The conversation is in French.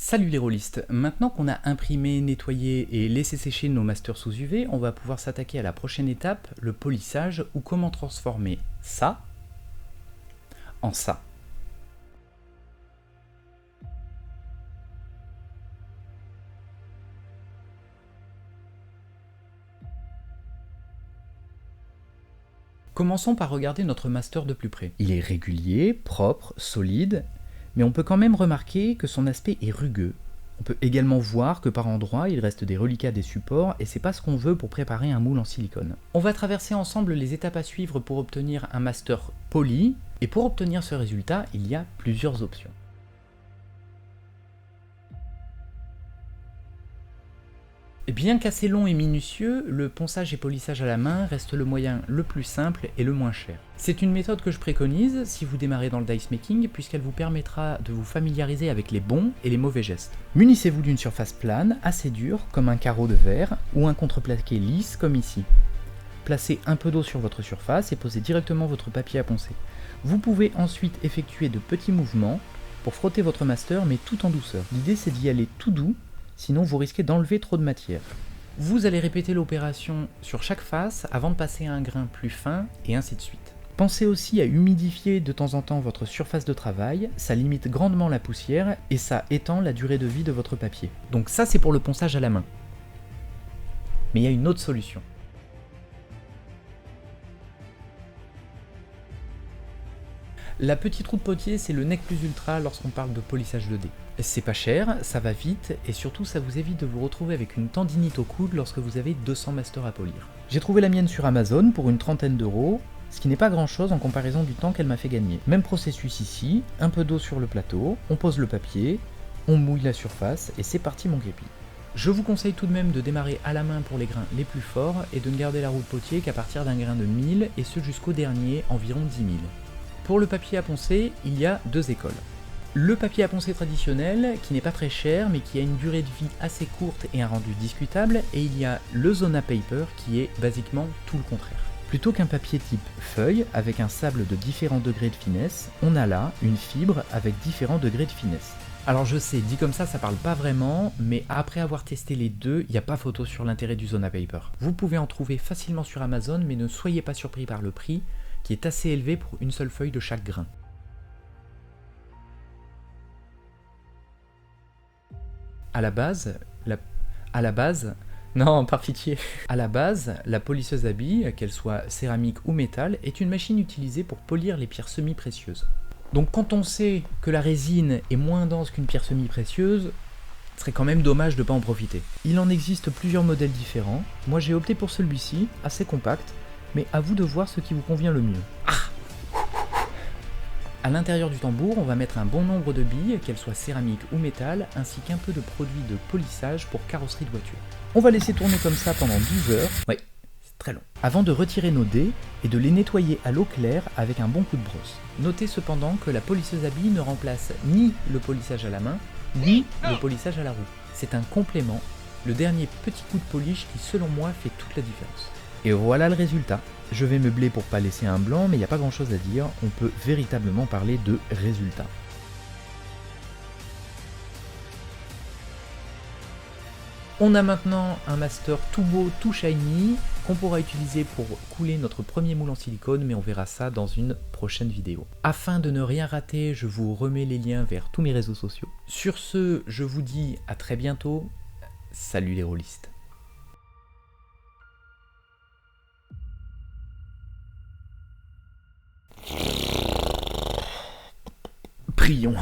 Salut les rôlistes, maintenant qu'on a imprimé, nettoyé et laissé sécher nos masters sous UV, on va pouvoir s'attaquer à la prochaine étape, le polissage, ou comment transformer ça en ça. Commençons par regarder notre master de plus près. Il est régulier, propre, solide, mais on peut quand même remarquer que son aspect est rugueux. On peut également voir que par endroits il reste des reliquats des supports et c'est pas ce qu'on veut pour préparer un moule en silicone. On va traverser ensemble les étapes à suivre pour obtenir un master poli, et pour obtenir ce résultat, il y a plusieurs options. Bien qu'assez long et minutieux, le ponçage et polissage à la main reste le moyen le plus simple et le moins cher. C'est une méthode que je préconise si vous démarrez dans le dice making puisqu'elle vous permettra de vous familiariser avec les bons et les mauvais gestes. Munissez-vous d'une surface plane, assez dure, comme un carreau de verre, ou un contreplaqué lisse comme ici. Placez un peu d'eau sur votre surface et posez directement votre papier à poncer. Vous pouvez ensuite effectuer de petits mouvements pour frotter votre master mais tout en douceur. L'idée c'est d'y aller tout doux, sinon vous risquez d'enlever trop de matière. Vous allez répéter l'opération sur chaque face avant de passer à un grain plus fin et ainsi de suite. Pensez aussi à humidifier de temps en temps votre surface de travail, ça limite grandement la poussière et ça étend la durée de vie de votre papier. Donc ça c'est pour le ponçage à la main. Mais il y a une autre solution. La petite roue de potier, c'est le nec plus ultra lorsqu'on parle de polissage 2D. C'est pas cher, ça va vite, et surtout ça vous évite de vous retrouver avec une tendinite au coude lorsque vous avez 200 masters à polir. J'ai trouvé la mienne sur Amazon pour une trentaine d'euros, ce qui n'est pas grand chose en comparaison du temps qu'elle m'a fait gagner. Même processus ici, un peu d'eau sur le plateau, on pose le papier, on mouille la surface, et c'est parti mon képi. Je vous conseille tout de même de démarrer à la main pour les grains les plus forts, et de ne garder la roue de potier qu'à partir d'un grain de 1000, et ce jusqu'au dernier, environ 10 000. Pour le papier à poncer, il y a deux écoles. Le papier à poncer traditionnel, qui n'est pas très cher, mais qui a une durée de vie assez courte et un rendu discutable, et il y a le Zona Paper, qui est basiquement tout le contraire. Plutôt qu'un papier type feuille, avec un sable de différents degrés de finesse, on a là une fibre avec différents degrés de finesse. Alors je sais, dit comme ça parle pas vraiment, mais après avoir testé les deux, il n'y a pas photo sur l'intérêt du Zona Paper. Vous pouvez en trouver facilement sur Amazon, mais ne soyez pas surpris par le prix, qui est assez élevé pour une seule feuille de chaque grain. À la base, non, par pitié. À la base, la polisseuse à billes, qu'elle soit céramique ou métal, est une machine utilisée pour polir les pierres semi-précieuses. Donc quand on sait que la résine est moins dense qu'une pierre semi-précieuse, ce serait quand même dommage de ne pas en profiter. Il en existe plusieurs modèles différents. Moi j'ai opté pour celui-ci, assez compact, mais à vous de voir ce qui vous convient le mieux. À l'intérieur du tambour, on va mettre un bon nombre de billes, qu'elles soient céramiques ou métal, ainsi qu'un peu de produit de polissage pour carrosserie de voiture. On va laisser tourner comme ça pendant 12 heures, oui, c'est très long, avant de retirer nos dés et de les nettoyer à l'eau claire avec un bon coup de brosse. Notez cependant que la polisseuse à billes ne remplace ni le polissage à la main, ni le polissage à la roue. C'est un complément, le dernier petit coup de polish qui selon moi fait toute la différence. Et voilà le résultat. Je vais meubler pour pas laisser un blanc, mais il n'y a pas grand chose à dire, on peut véritablement parler de résultat. On a maintenant un master tout beau, tout shiny, qu'on pourra utiliser pour couler notre premier moule en silicone, mais on verra ça dans une prochaine vidéo. Afin de ne rien rater, je vous remets les liens vers tous mes réseaux sociaux. Sur ce, je vous dis à très bientôt, salut les rôlistes. Prions.